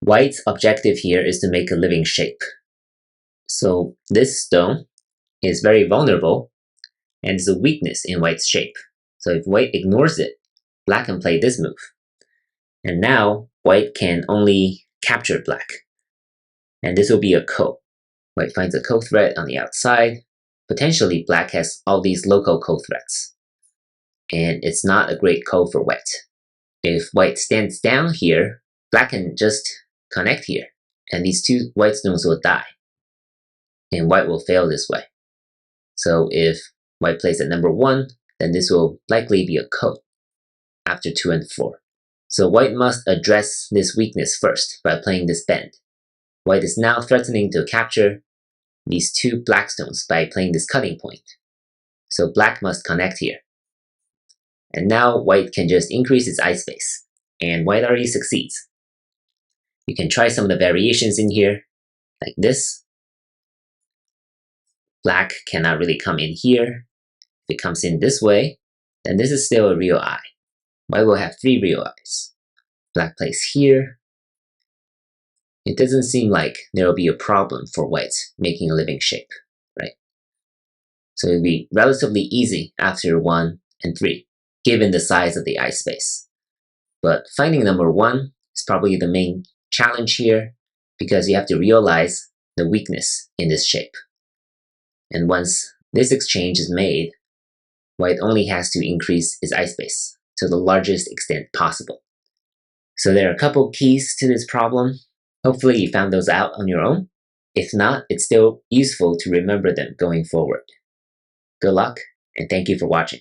White's objective here is to make a living shape. So this stone is very vulnerable and is a weakness in White's shape. So if White ignores it, Black can play this move. And now White can only capture Black. And this will be a ko. White finds a ko threat on the outside. Potentially Black has all these local ko threats. And it's not a great ko for White. If White stands down here, Black can just connect here. And these two White stones will die. And White will fail this way. So if White plays at number 1, then this will likely be a ko after 2 and 4. So White must address this weakness first by playing this bend. White is now threatening to capture these two Black stones by playing this cutting point. So Black must connect here. And now White can just increase its ice space. And White already succeeds. You can try some of the variations in here, like this. Black cannot really come in here. If it comes in this way, then this is still a real eye. White will have 3 real eyes. Black plays here. It doesn't seem like there will be a problem for White making a living shape, right? So it'll be relatively easy after 1 and 3, given the size of the eye space. But finding number 1 is probably the main challenge here, because you have to realize the weakness in this shape. And once this exchange is made, White only has to increase its eye space to the largest extent possible. So there are a couple keys to this problem. Hopefully you found those out on your own. If not, it's still useful to remember them going forward. Good luck, and thank you for watching.